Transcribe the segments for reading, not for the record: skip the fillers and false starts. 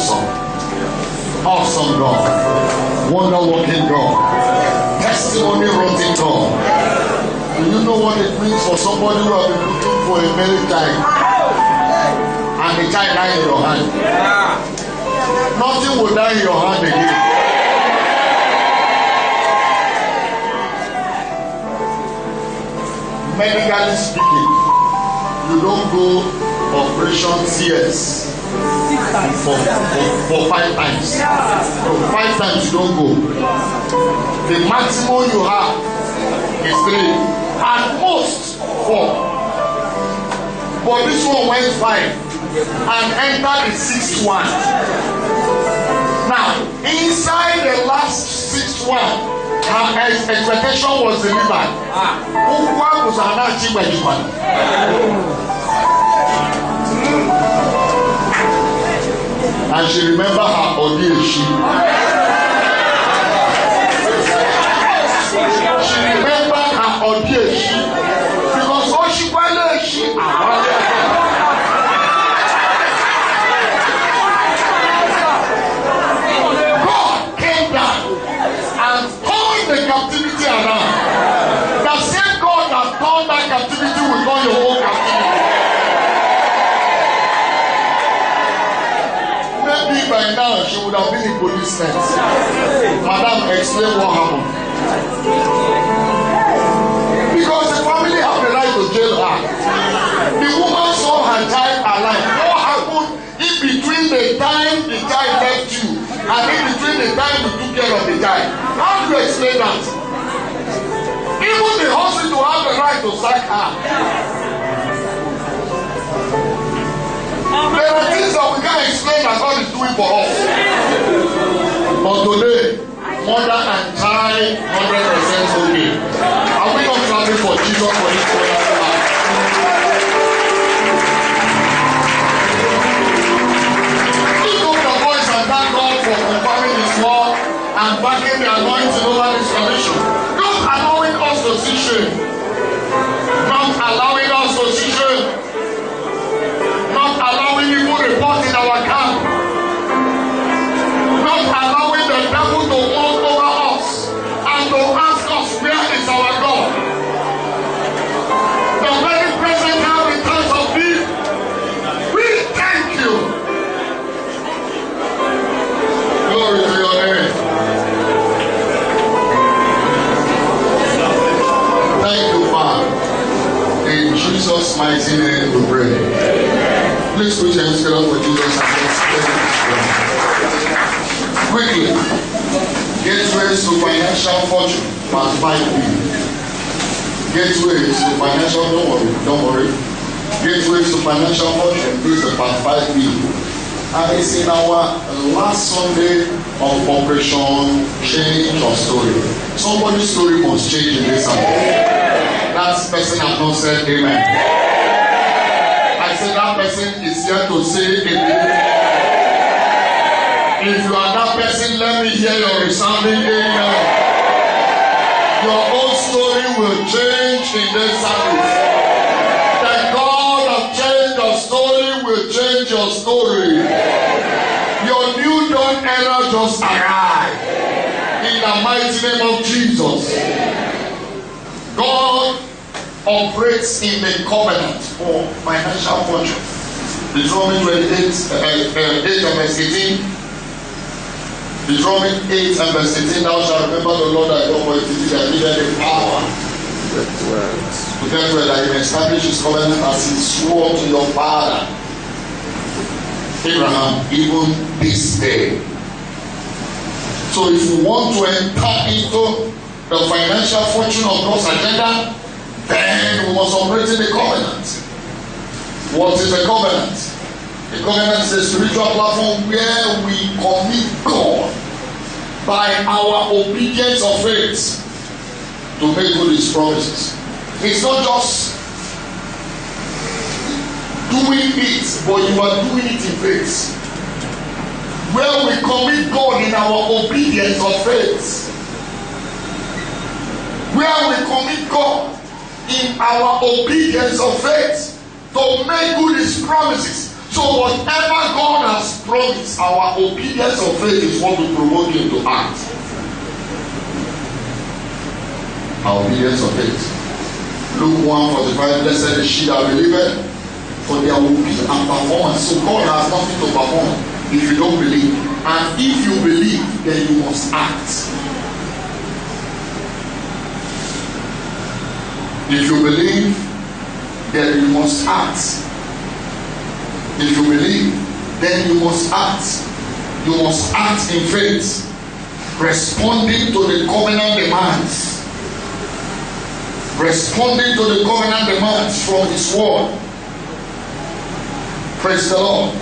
awesome. Awesome God. Wonder working God. Testimony writing God. Do you know what it means for somebody who has been looking for a married child and the child died in your hand? Nothing will die in your hand again. Medically speaking, you don't go operation CS for 5 times. So 5 times you don't go. The maximum you have is 3, at most 4. But this one went 5 and entered the 6th one. Now, inside the last 6th one, her expectation was delivered. And she remembered her ordeal. She remembered her ordeal. Because all she wanted, God came down and turned the captivity around. The same God that turned that captivity will turn your own captivity. Maybe by now she would have been in police sense. Madam, explain what happened. Because the family have the right to jail her. The woman saw her child alive. What happened in between the time the child left you and in between the time you took care of the child? How do you explain that? Even the hospital have the right to sack her. There are things that we can't explain that God is doing for us. But today, mother and child, 100% okay. Are we not clapping for Jesus for this wonderful life? Lift up your voice and thank God for confirming His word and backing the anointing over this commission. Not allowing us to see shame. Not allowing us to see shame. Not allowing evil report in our camp. Not allowing the devil to walk over us and to ask us, where is our God? The very present help in times of need. We thank you. Glory to your name. Thank you, Father. In Jesus' mighty name we pray. Please put your hands together for Jesus and let's pray. Quickly, gateways to financial fortune, part 5B. Gateways to financial, don't worry. Gateways to financial fortune, this is part 5B. And it's in our last Sunday of Operation Change Your Story. Somebody's story must change in this Sunday. That person has not said amen. I said that person is here to say amen. If you are that person, let me hear your resounding amen. Your own story will change in this service. The God that changed your story will change your story. Your new dawn era just arrived. In the mighty name of Jesus. God operates in the covenant for financial fortune. Deuteronomy 28 and verse 18. Deuteronomy 8 and verse 18. Thou shalt remember the Lord thy God, for it is he that giveth thee power to get well, that he may establish his covenant as he swore to your father Abraham, even this day. So if you want to enter into the financial fortune of God's agenda, then we must operate in the covenant. What is the covenant? The covenant is a spiritual platform where we commit God by our obedience of faith to make good his promises. It's not just doing it, but you are doing it in faith. Where we commit God in our obedience of faith. Where we commit God in our obedience of faith to make good his promises. So whatever God has promise, our obedience of faith is what will provoke him to act. Our obedience of faith. Luke 1:45, blessed is she that believeth, for there will be a performance. So God has nothing to perform if you don't believe. And if you believe, then you must act. If you believe, then you must act. If you believe, then you must act. You must act in faith, responding to the covenant demands. Responding to the covenant demands from His word. Praise the Lord.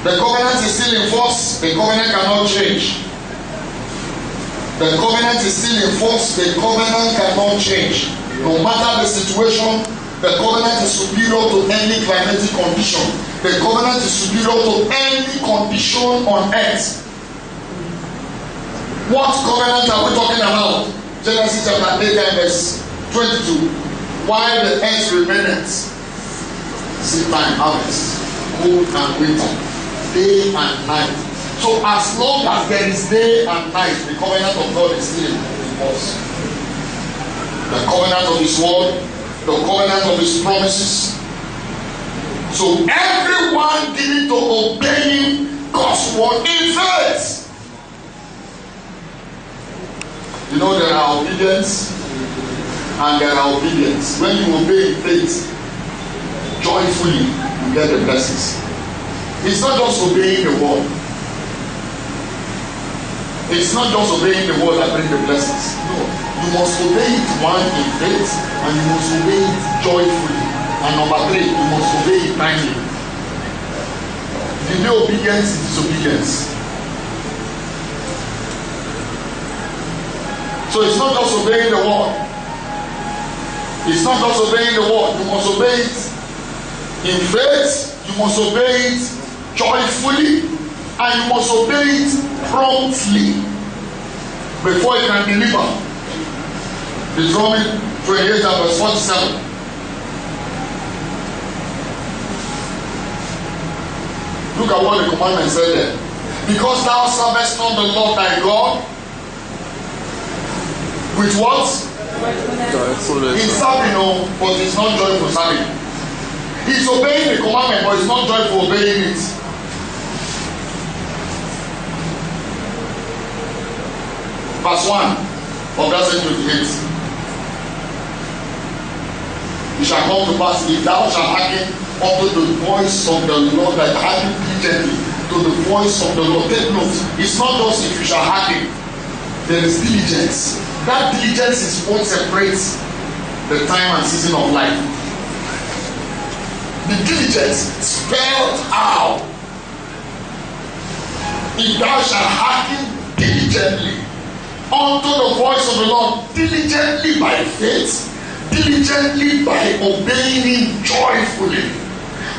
The covenant is still in force. The covenant cannot change. The covenant is still in force. The covenant cannot change. No matter the situation, the covenant is superior to any climatic condition. The covenant is superior to any condition on earth. What covenant are we talking about? Genesis chapter 8 and verse 22. While the earth remaineth, seed time, harvest, cold and winter, day and night. So as long as there is day and night, the covenant of God is still in force. The covenant of His word, the covenant of His promises. So everyone needing to obey God's word in faith. You know, there are obedience and there are obedience. When you obey in faith, joyfully, you get the blessings. It's not just obeying the word. It's not just obeying the word that brings the blessings. No, you must obey it one in faith, and you must obey it joyfully. And number 3, you must obey it kindly. Delay obedience is disobedience. So it's not just obeying the word. It's not just obeying the word. You must obey it in faith. You must obey it joyfully, and you must obey it promptly before you can deliver. Deuteronomy 28 verse 47. Look at what the commandment said there. Because thou servest not the Lord thy God with what? It's serving, no, but it's not joyful serving. He's obeying the commandment, but it's not joyful obeying it. Verse 1 of that same 28. It shall come to pass, if thou shalt hearken unto the voice of the Lord, that hearken diligently to the voice of the Lord. Take note, it's not just if you shall hearken, there is diligence. That diligence is what separates the time and season of life. The diligence spelled out. If thou shalt hearken diligently unto the voice of the Lord, diligently by faith, diligently by obeying Him joyfully,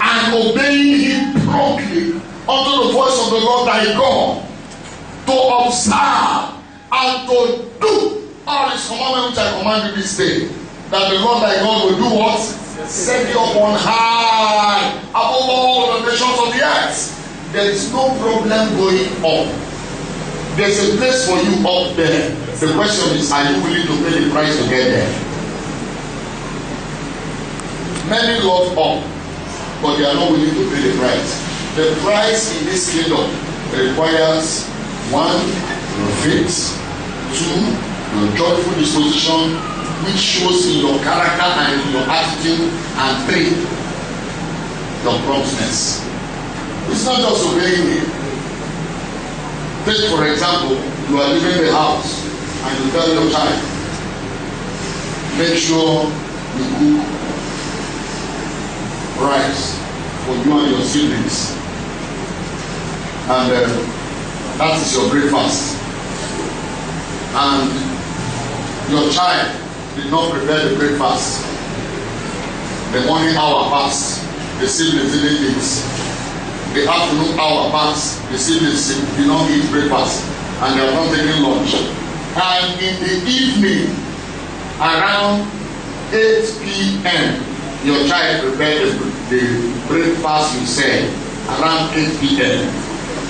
and obeying Him promptly unto the voice of the Lord thy God, to observe and to do all His commandments which I command you this day, that the Lord thy God will do what? Set you up on high above all the nations of the earth. There is no problem going on. There's a place for you up there. The question is, are you willing to pay the price to get there? Many love up, but they are not willing to pay the price. The price in this kingdom requires 1, your faith, 2, your joyful disposition, which shows in your character and in your attitude, and 3, your promptness. It's not just obeying Him. Take for example, you are leaving the house and you tell your child, make sure you cook rice for you and your siblings, and that is your breakfast. And your child did not prepare the breakfast. The morning hour passed, the siblings didn't eat. The afternoon hour passed, the siblings did not eat breakfast, and they are not taking lunch. And in the evening, around 8 p.m., your child prepared the breakfast you said, around 8 p.m.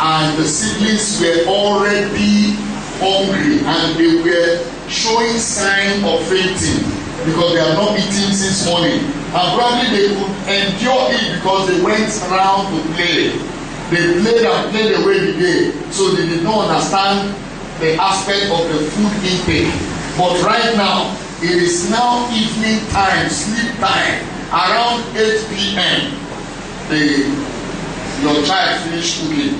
and the siblings were already hungry and they were showing sign of fainting because they had not eaten since morning, and probably they could endure it because they went around to play. They played and played away the day, so they did not understand the aspect of the food intake. But right now, it is now evening time, sleep time, around 8 p.m. Your child finished cooking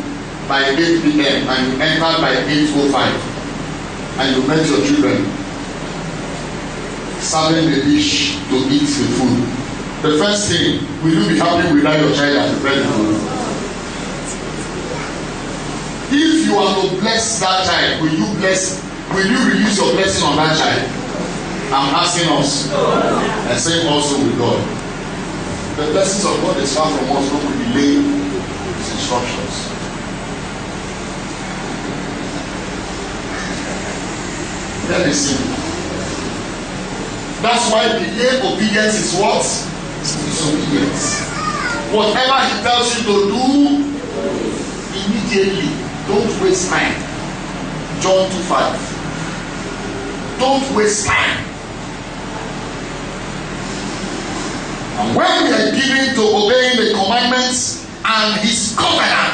by 8 p.m. and you entered by 8:05. And you met your children serving the dish to eat the food. The first thing, will you be happy without your child as prepared the food? If you are to bless that child, will you release your blessing on that child? I'm asking us. And same also with God. The blessings of God is far from us when we delay His instructions. Very simple. That's why delayed obedience is what? Disobedience. Whatever He tells you to do, immediately. Don't waste time. John 2:5. Don't waste time. And when we are given to obeying the commandments and His covenant,